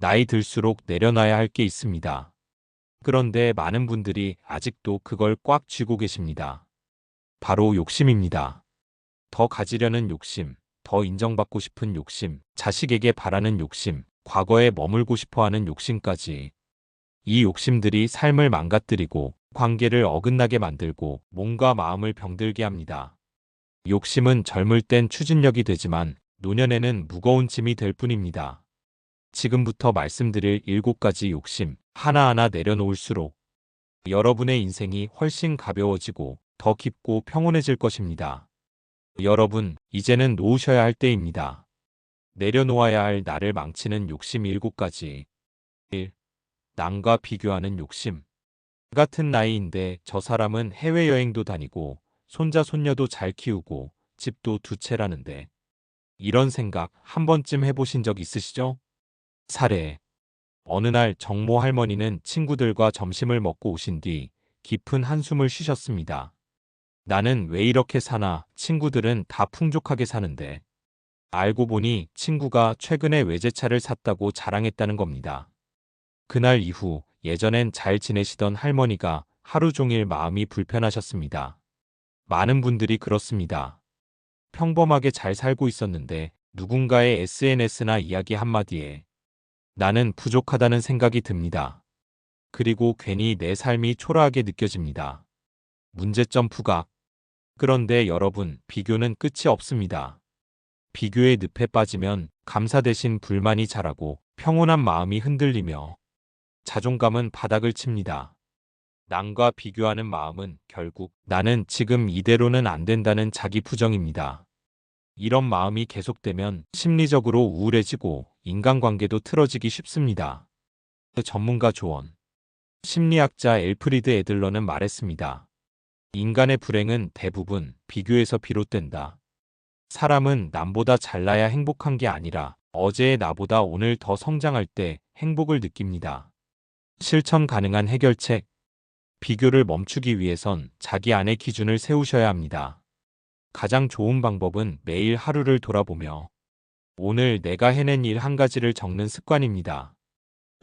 나이 들수록 내려놔야 할 게 있습니다. 그런데 많은 분들이 아직도 그걸 꽉 쥐고 계십니다. 바로 욕심입니다. 더 가지려는 욕심, 더 인정받고 싶은 욕심, 자식에게 바라는 욕심, 과거에 머물고 싶어 하는 욕심까지. 이 욕심들이 삶을 망가뜨리고 관계를 어긋나게 만들고 몸과 마음을 병들게 합니다. 욕심은 젊을 땐 추진력이 되지만 노년에는 무거운 짐이 될 뿐입니다. 지금부터 말씀드릴 7가지 욕심 하나하나 내려놓을수록 여러분의 인생이 훨씬 가벼워지고 더 깊고 평온해질 것입니다. 여러분, 이제는 놓으셔야 할 때입니다. 내려놓아야 할 나를 망치는 욕심 7가지. 1. 남과 비교하는 욕심. 같은 나이인데 저 사람은 해외여행도 다니고 손자 손녀도 잘 키우고 집도 2채라는데 이런 생각 한 번쯤 해보신 적 있으시죠? 사례. 어느 날 정모 할머니는 친구들과 점심을 먹고 오신 뒤 깊은 한숨을 쉬셨습니다. 나는 왜 이렇게 사나, 친구들은 다 풍족하게 사는데. 알고 보니 친구가 최근에 외제차를 샀다고 자랑했다는 겁니다. 그날 이후 예전엔 잘 지내시던 할머니가 하루 종일 마음이 불편하셨습니다. 많은 분들이 그렇습니다. 평범하게 잘 살고 있었는데 누군가의 SNS나 이야기 한마디에 나는 부족하다는 생각이 듭니다. 그리고 괜히 내 삶이 초라하게 느껴집니다. 문제점 부각. 그런데 여러분, 비교는 끝이 없습니다. 비교의 늪에 빠지면 감사 대신 불만이 자라고 평온한 마음이 흔들리며 자존감은 바닥을 칩니다. 남과 비교하는 마음은 결국 나는 지금 이대로는 안 된다는 자기 부정입니다. 이런 마음이 계속되면 심리적으로 우울해지고 인간관계도 틀어지기 쉽습니다. 전문가 조언. 심리학자 엘프리드 애들러는 말했습니다. 인간의 불행은 대부분 비교에서 비롯된다. 사람은 남보다 잘나야 행복한 게 아니라 어제의 나보다 오늘 더 성장할 때 행복을 느낍니다. 실천 가능한 해결책. 비교를 멈추기 위해선 자기 안의 기준을 세우셔야 합니다. 가장 좋은 방법은 매일 하루를 돌아보며 오늘 내가 해낸 일 한 가지를 적는 습관입니다.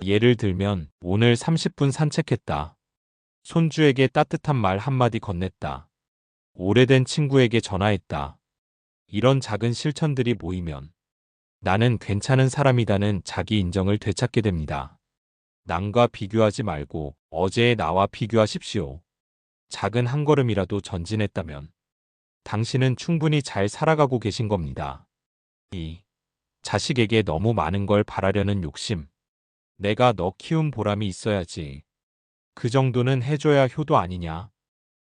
예를 들면 오늘 30분 산책했다. 손주에게 따뜻한 말 한마디 건넸다. 오래된 친구에게 전화했다. 이런 작은 실천들이 모이면 나는 괜찮은 사람이라는 자기 인정을 되찾게 됩니다. 남과 비교하지 말고 어제의 나와 비교하십시오. 작은 한 걸음이라도 전진했다면 당신은 충분히 잘 살아가고 계신 겁니다. 2. 자식에게 너무 많은 걸 바라려는 욕심. 내가 너 키운 보람이 있어야지. 그 정도는 해줘야 효도 아니냐.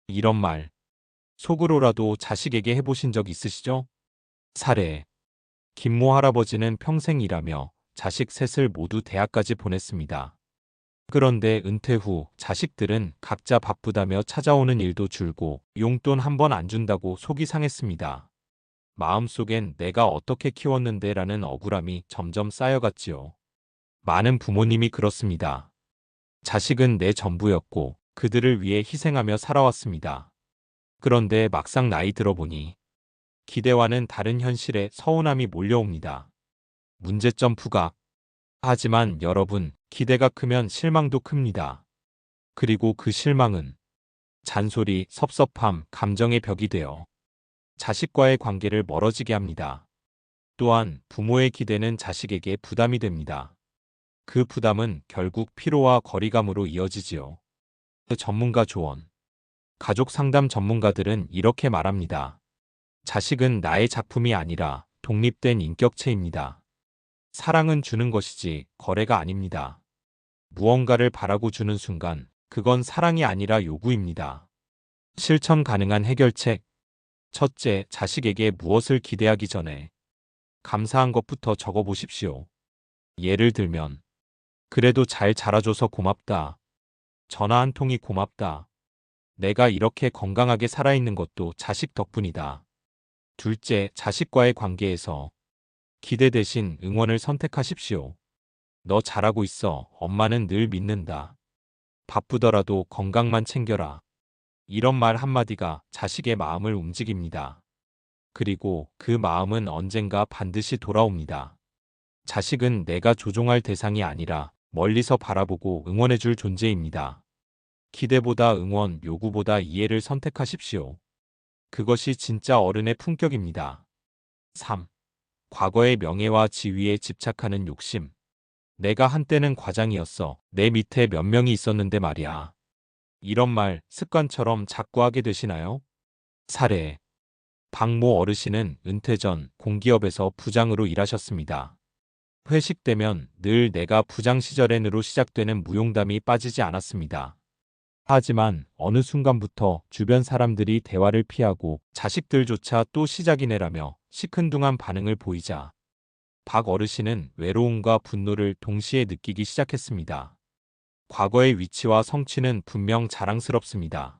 이런 말 속으로라도 자식에게 해보신 적 있으시죠? 사례. 김모 할아버지는 평생 일하며 자식 셋을 모두 대학까지 보냈습니다. 그런데 은퇴 후 자식들은 각자 바쁘다며 찾아오는 일도 줄고 용돈 한 번 안 준다고 속이 상했습니다. 마음속엔 내가 어떻게 키웠는데 라는 억울함이 점점 쌓여갔지요. 많은 부모님이 그렇습니다. 자식은 내 전부였고 그들을 위해 희생하며 살아왔습니다. 그런데 막상 나이 들어보니 기대와는 다른 현실에 서운함이 몰려옵니다. 문제점 부각. 하지만 여러분, 기대가 크면 실망도 큽니다. 그리고 그 실망은 잔소리, 섭섭함, 감정의 벽이 되어 자식과의 관계를 멀어지게 합니다. 또한 부모의 기대는 자식에게 부담이 됩니다. 그 부담은 결국 피로와 거리감으로 이어지지요. 전문가 조언. 가족 상담 전문가들은 이렇게 말합니다. 자식은 나의 작품이 아니라 독립된 인격체입니다. 사랑은 주는 것이지 거래가 아닙니다. 무언가를 바라고 주는 순간 그건 사랑이 아니라 요구입니다. 실천 가능한 해결책. 첫째, 자식에게 무엇을 기대하기 전에 감사한 것부터 적어보십시오. 예를 들면 그래도 잘 자라줘서 고맙다. 전화 한 통이 고맙다. 내가 이렇게 건강하게 살아있는 것도 자식 덕분이다. 둘째, 자식과의 관계에서 기대 대신 응원을 선택하십시오. 너 잘하고 있어. 엄마는 늘 믿는다. 바쁘더라도 건강만 챙겨라. 이런 말 한마디가 자식의 마음을 움직입니다. 그리고 그 마음은 언젠가 반드시 돌아옵니다. 자식은 내가 조종할 대상이 아니라 멀리서 바라보고 응원해줄 존재입니다. 기대보다 응원, 요구보다 이해를 선택하십시오. 그것이 진짜 어른의 품격입니다. 3. 과거의 명예와 지위에 집착하는 욕심. 내가 한때는 과장이었어. 내 밑에 몇 명이 있었는데 말이야. 이런 말 습관처럼 자꾸 하게 되시나요? 사례. 박모 어르신은 은퇴 전 공기업에서 부장으로 일하셨습니다. 회식 때면 늘 내가 부장 시절엔으로 시작되는 무용담이 빠지지 않았습니다. 하지만 어느 순간부터 주변 사람들이 대화를 피하고 자식들조차 또 시작이네라며 시큰둥한 반응을 보이자 박 어르신은 외로움과 분노를 동시에 느끼기 시작했습니다. 과거의 위치와 성취는 분명 자랑스럽습니다.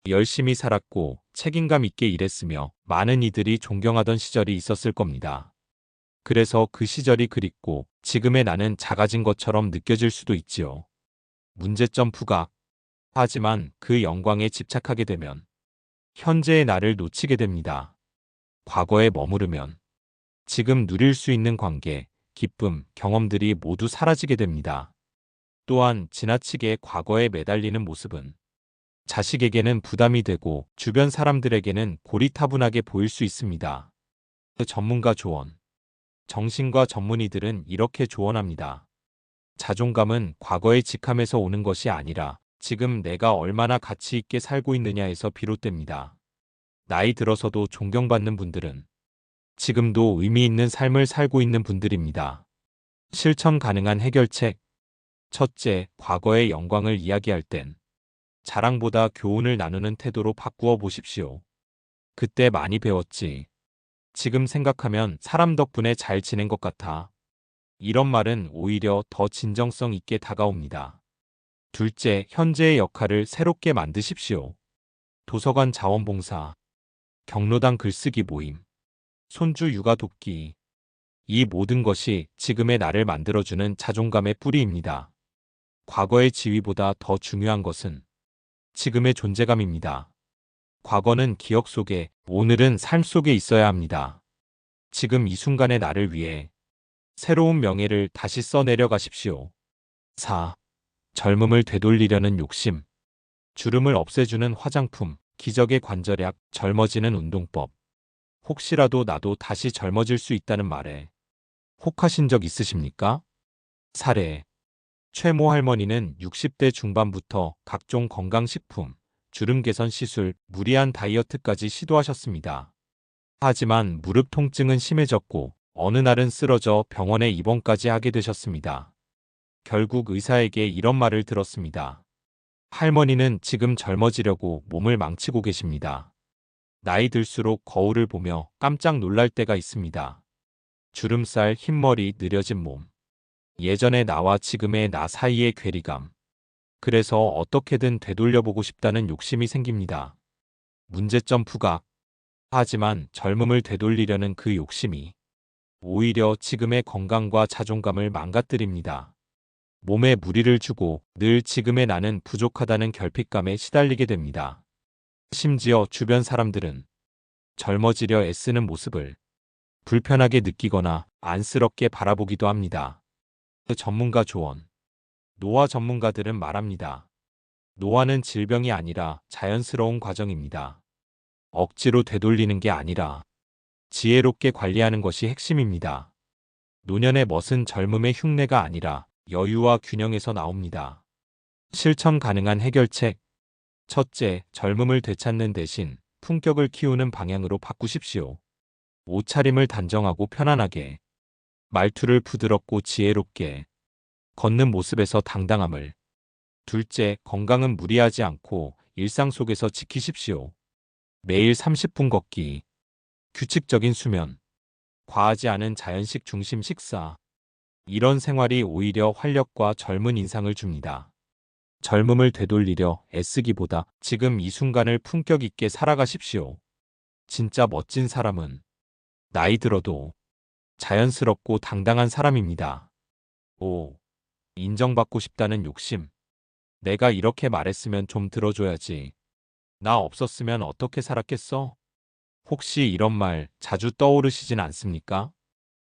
열심히 살았고 책임감 있게 일했으며 많은 이들이 존경하던 시절이 있었을 겁니다. 그래서 그 시절이 그립고 지금의 나는 작아진 것처럼 느껴질 수도 있지요. 문제점 부각. 하지만 그 영광에 집착하게 되면 현재의 나를 놓치게 됩니다. 과거에 머무르면 지금 누릴 수 있는 관계, 기쁨, 경험들이 모두 사라지게 됩니다. 또한 지나치게 과거에 매달리는 모습은 자식에게는 부담이 되고 주변 사람들에게는 고리타분하게 보일 수 있습니다. 전문가 조언. 정신과 전문의들은 이렇게 조언합니다. 자존감은 과거의 직함에서 오는 것이 아니라 지금 내가 얼마나 가치 있게 살고 있느냐에서 비롯됩니다. 나이 들어서도 존경받는 분들은 지금도 의미 있는 삶을 살고 있는 분들입니다. 실천 가능한 해결책. 첫째, 과거의 영광을 이야기할 땐 자랑보다 교훈을 나누는 태도로 바꾸어 보십시오. 그때 많이 배웠지. 지금 생각하면 사람 덕분에 잘 지낸 것 같아. 이런 말은 오히려 더 진정성 있게 다가옵니다. 둘째, 현재의 역할을 새롭게 만드십시오. 도서관 자원봉사, 경로당 글쓰기 모임, 손주 육아 돕기. 이 모든 것이 지금의 나를 만들어주는 자존감의 뿌리입니다. 과거의 지위보다 더 중요한 것은 지금의 존재감입니다. 과거는 기억 속에, 오늘은 삶 속에 있어야 합니다. 지금 이 순간의 나를 위해 새로운 명예를 다시 써내려 가십시오. 4. 젊음을 되돌리려는 욕심. 주름을 없애주는 화장품, 기적의 관절약, 젊어지는 운동법. 혹시라도 나도 다시 젊어질 수 있다는 말에 혹하신 적 있으십니까? 사례. 최모 할머니는 60대 중반부터 각종 건강식품, 주름 개선 시술, 무리한 다이어트까지 시도하셨습니다. 하지만 무릎 통증은 심해졌고 어느 날은 쓰러져 병원에 입원까지 하게 되셨습니다. 결국 의사에게 이런 말을 들었습니다. 할머니는 지금 젊어지려고 몸을 망치고 계십니다. 나이 들수록 거울을 보며 깜짝 놀랄 때가 있습니다. 주름살, 흰머리, 느려진 몸. 예전의 나와 지금의 나 사이의 괴리감. 그래서 어떻게든 되돌려보고 싶다는 욕심이 생깁니다. 문제점 부각. 하지만 젊음을 되돌리려는 그 욕심이 오히려 지금의 건강과 자존감을 망가뜨립니다. 몸에 무리를 주고 늘 지금의 나는 부족하다는 결핍감에 시달리게 됩니다. 심지어 주변 사람들은 젊어지려 애쓰는 모습을 불편하게 느끼거나 안쓰럽게 바라보기도 합니다. 전문가 조언. 노화 전문가들은 말합니다. 노화는 질병이 아니라 자연스러운 과정입니다. 억지로 되돌리는 게 아니라 지혜롭게 관리하는 것이 핵심입니다. 노년의 멋은 젊음의 흉내가 아니라 여유와 균형에서 나옵니다. 실천 가능한 해결책. 첫째, 젊음을 되찾는 대신 품격을 키우는 방향으로 바꾸십시오. 옷차림을 단정하고 편안하게, 말투를 부드럽고 지혜롭게, 걷는 모습에서 당당함을. 둘째, 건강은 무리하지 않고 일상 속에서 지키십시오. 매일 30분 걷기, 규칙적인 수면, 과하지 않은 자연식 중심 식사. 이런 생활이 오히려 활력과 젊은 인상을 줍니다. 젊음을 되돌리려 애쓰기보다 지금 이 순간을 품격 있게 살아가십시오. 진짜 멋진 사람은 나이 들어도 자연스럽고 당당한 사람입니다. 5. 인정받고 싶다는 욕심. 내가 이렇게 말했으면 좀 들어줘야지. 나 없었으면 어떻게 살았겠어? 혹시 이런 말 자주 떠오르시진 않습니까?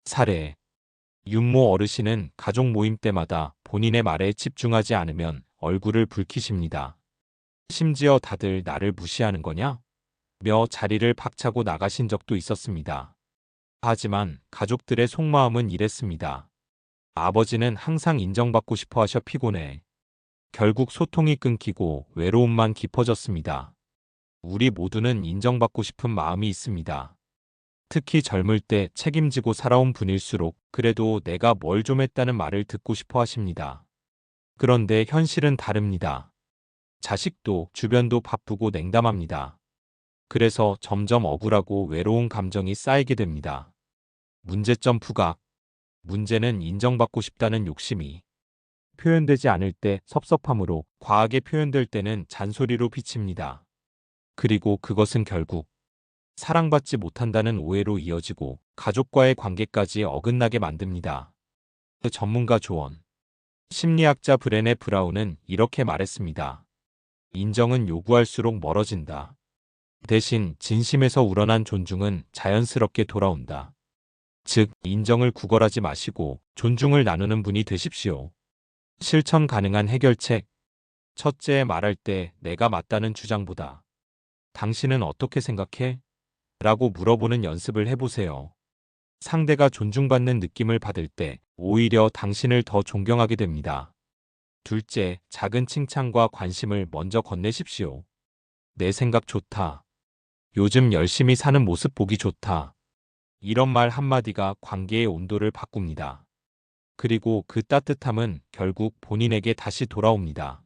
사례. 윤모 어르신은 가족 모임 때마다 본인의 말에 집중하지 않으면 얼굴을 붉히십니다. 심지어 다들 나를 무시하는 거냐? 며 자리를 박차고 나가신 적도 있었습니다. 하지만 가족들의 속마음은 이랬습니다. 아버지는 항상 인정받고 싶어 하셔 피곤해. 결국 소통이 끊기고 외로움만 깊어졌습니다. 우리 모두는 인정받고 싶은 마음이 있습니다. 특히 젊을 때 책임지고 살아온 분일수록 그래도 내가 뭘 좀 했다는 말을 듣고 싶어 하십니다. 그런데 현실은 다릅니다. 자식도 주변도 바쁘고 냉담합니다. 그래서 점점 억울하고 외로운 감정이 쌓이게 됩니다. 문제점 부각. 문제는 인정받고 싶다는 욕심이 표현되지 않을 때 섭섭함으로, 과하게 표현될 때는 잔소리로 비칩니다. 그리고 그것은 결국 사랑받지 못한다는 오해로 이어지고 가족과의 관계까지 어긋나게 만듭니다. 그 전문가 조언. 심리학자 브레네 브라운은 이렇게 말했습니다. 인정은 요구할수록 멀어진다. 대신 진심에서 우러난 존중은 자연스럽게 돌아온다. 즉, 인정을 구걸하지 마시고 존중을 나누는 분이 되십시오. 실천 가능한 해결책. 첫째, 말할 때 내가 맞다는 주장보다 당신은 어떻게 생각해? 라고 물어보는 연습을 해보세요. 상대가 존중받는 느낌을 받을 때 오히려 당신을 더 존경하게 됩니다. 둘째, 작은 칭찬과 관심을 먼저 건네십시오. 내 생각 좋다. 요즘 열심히 사는 모습 보기 좋다. 이런 말 한마디가 관계의 온도를 바꿉니다. 그리고 그 따뜻함은 결국 본인에게 다시 돌아옵니다.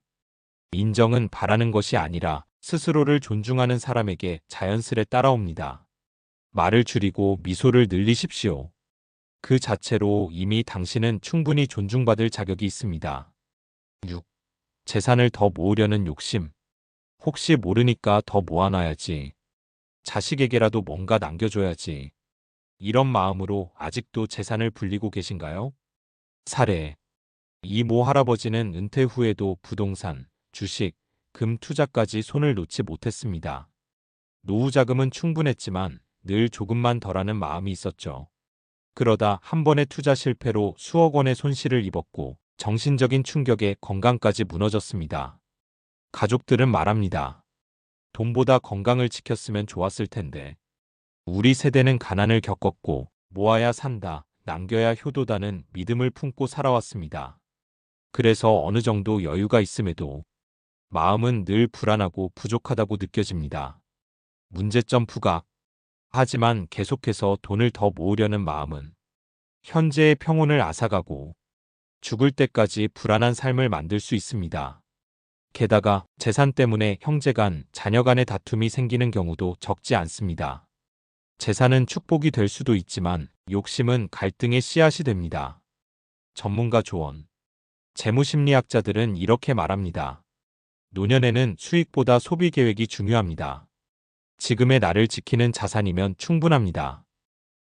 인정은 바라는 것이 아니라 스스로를 존중하는 사람에게 자연스레 따라옵니다. 말을 줄이고 미소를 늘리십시오. 그 자체로 이미 당신은 충분히 존중받을 자격이 있습니다. 6. 재산을 더 모으려는 욕심. 혹시 모르니까 더 모아놔야지. 자식에게라도 뭔가 남겨줘야지. 이런 마음으로 아직도 재산을 불리고 계신가요? 사례. 이 모 할아버지는 은퇴 후에도 부동산, 주식, 금 투자까지 손을 놓지 못했습니다. 노후 자금은 충분했지만 늘 조금만 덜하는 마음이 있었죠. 그러다 한 번의 투자 실패로 수억 원의 손실을 입었고 정신적인 충격에 건강까지 무너졌습니다. 가족들은 말합니다. 돈보다 건강을 지켰으면 좋았을 텐데. 우리 세대는 가난을 겪었고 모아야 산다, 남겨야 효도다는 믿음을 품고 살아왔습니다. 그래서 어느 정도 여유가 있음에도 마음은 늘 불안하고 부족하다고 느껴집니다. 문제점 부각. 하지만 계속해서 돈을 더 모으려는 마음은 현재의 평온을 앗아가고 죽을 때까지 불안한 삶을 만들 수 있습니다. 게다가 재산 때문에 형제 간, 자녀 간의 다툼이 생기는 경우도 적지 않습니다. 재산은 축복이 될 수도 있지만 욕심은 갈등의 씨앗이 됩니다. 전문가 조언. 재무심리학자들은 이렇게 말합니다. 노년에는 수익보다 소비 계획이 중요합니다. 지금의 나를 지키는 자산이면 충분합니다.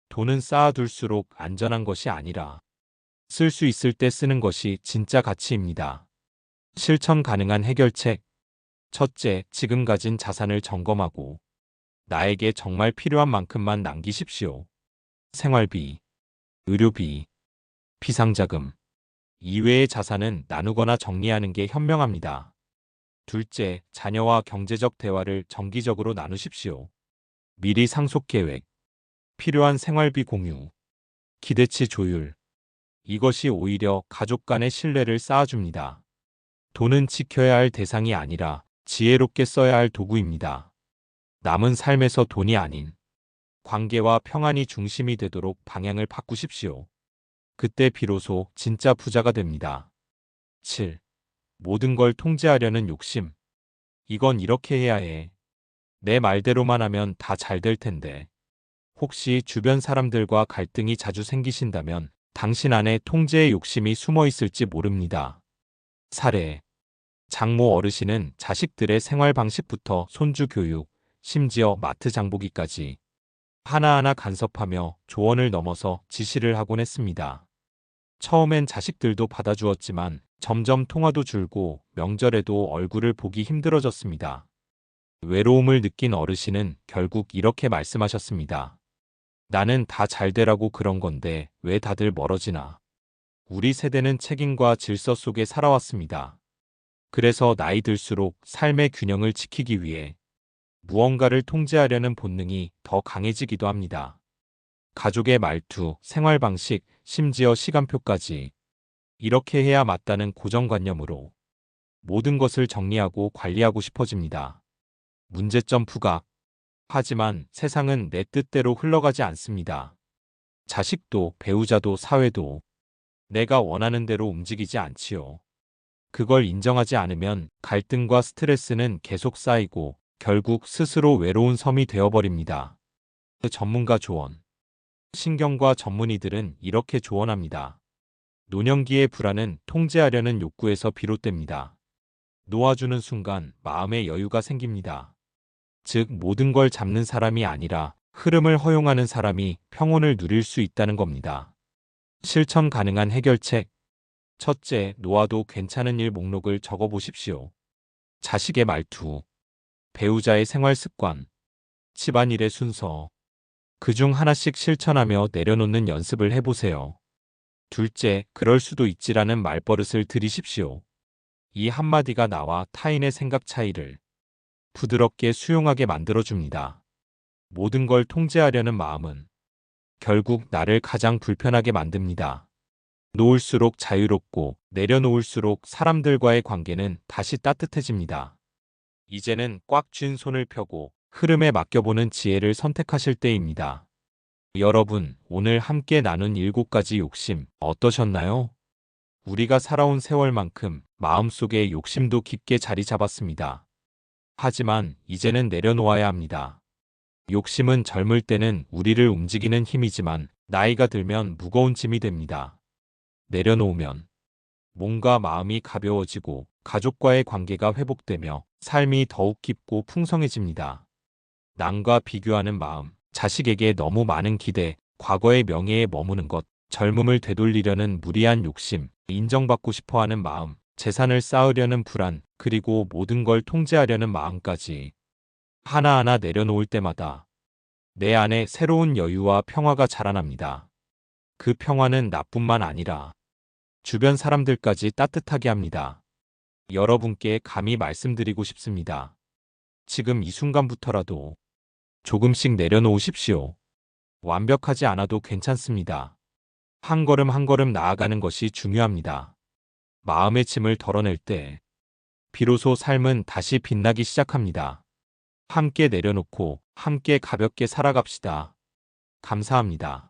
돈은 쌓아둘수록 안전한 것이 아니라 쓸 수 있을 때 쓰는 것이 진짜 가치입니다. 실천 가능한 해결책. 첫째, 지금 가진 자산을 점검하고 나에게 정말 필요한 만큼만 남기십시오. 생활비, 의료비, 비상자금 이외의 자산은 나누거나 정리하는 게 현명합니다. 둘째, 자녀와 경제적 대화를 정기적으로 나누십시오. 미리 상속 계획, 필요한 생활비 공유, 기대치 조율. 이것이 오히려 가족 간의 신뢰를 쌓아줍니다. 돈은 지켜야 할 대상이 아니라 지혜롭게 써야 할 도구입니다. 남은 삶에서 돈이 아닌 관계와 평안이 중심이 되도록 방향을 바꾸십시오. 그때 비로소 진짜 부자가 됩니다. 7. 모든 걸 통제하려는 욕심. 이건 이렇게 해야 해. 내 말대로만 하면 다 잘 될 텐데. 혹시 주변 사람들과 갈등이 자주 생기신다면 당신 안에 통제의 욕심이 숨어 있을지 모릅니다. 사례. 장모 어르신은 자식들의 생활 방식부터 손주 교육, 심지어 마트 장보기까지 하나하나 간섭하며 조언을 넘어서 지시를 하곤 했습니다. 처음엔 자식들도 받아주었지만 점점 통화도 줄고 명절에도 얼굴을 보기 힘들어졌습니다. 외로움을 느낀 어르신은 결국 이렇게 말씀하셨습니다. 나는 다 잘 되라고 그런 건데 왜 다들 멀어지나. 우리 세대는 책임과 질서 속에 살아왔습니다. 그래서 나이 들수록 삶의 균형을 지키기 위해 무언가를 통제하려는 본능이 더 강해지기도 합니다. 가족의 말투, 생활 방식, 심지어 시간표까지 이렇게 해야 맞다는 고정관념으로 모든 것을 정리하고 관리하고 싶어집니다. 문제점 부각. 하지만 세상은 내 뜻대로 흘러가지 않습니다. 자식도, 배우자도, 사회도 내가 원하는 대로 움직이지 않지요. 그걸 인정하지 않으면 갈등과 스트레스는 계속 쌓이고 결국 스스로 외로운 섬이 되어버립니다. 전문가 조언. 신경과 전문의들은 이렇게 조언합니다. 노년기의 불안은 통제하려는 욕구에서 비롯됩니다. 놓아주는 순간 마음의 여유가 생깁니다. 즉, 모든 걸 잡는 사람이 아니라 흐름을 허용하는 사람이 평온을 누릴 수 있다는 겁니다. 실천 가능한 해결책. 첫째, 놓아도 괜찮은 일 목록을 적어보십시오. 자식의 말투, 배우자의 생활 습관, 집안일의 순서. 그중 하나씩 실천하며 내려놓는 연습을 해보세요. 둘째, 그럴 수도 있지라는 말버릇을 들이십시오. 이 한마디가 나와 타인의 생각 차이를 부드럽게 수용하게 만들어줍니다. 모든 걸 통제하려는 마음은 결국 나를 가장 불편하게 만듭니다. 놓을수록 자유롭고 내려놓을수록 사람들과의 관계는 다시 따뜻해집니다. 이제는 꽉 쥔 손을 펴고 흐름에 맡겨보는 지혜를 선택하실 때입니다. 여러분, 오늘 함께 나눈 7가지 욕심 어떠셨나요? 우리가 살아온 세월만큼 마음속에 욕심도 깊게 자리 잡았습니다. 하지만 이제는 내려놓아야 합니다. 욕심은 젊을 때는 우리를 움직이는 힘이지만 나이가 들면 무거운 짐이 됩니다. 내려놓으면 몸과 마음이 가벼워지고 가족과의 관계가 회복되며 삶이 더욱 깊고 풍성해집니다. 남과 비교하는 마음, 자식에게 너무 많은 기대, 과거의 명예에 머무는 것, 젊음을 되돌리려는 무리한 욕심, 인정받고 싶어하는 마음, 재산을 쌓으려는 불안, 그리고 모든 걸 통제하려는 마음까지 하나하나 내려놓을 때마다 내 안에 새로운 여유와 평화가 자라납니다. 그 평화는 나뿐만 아니라 주변 사람들까지 따뜻하게 합니다. 여러분께 감히 말씀드리고 싶습니다. 지금 이 순간부터라도 조금씩 내려놓으십시오. 완벽하지 않아도 괜찮습니다. 한 걸음 한 걸음 나아가는 것이 중요합니다. 마음의 짐을 덜어낼 때 비로소 삶은 다시 빛나기 시작합니다. 함께 내려놓고 함께 가볍게 살아갑시다. 감사합니다.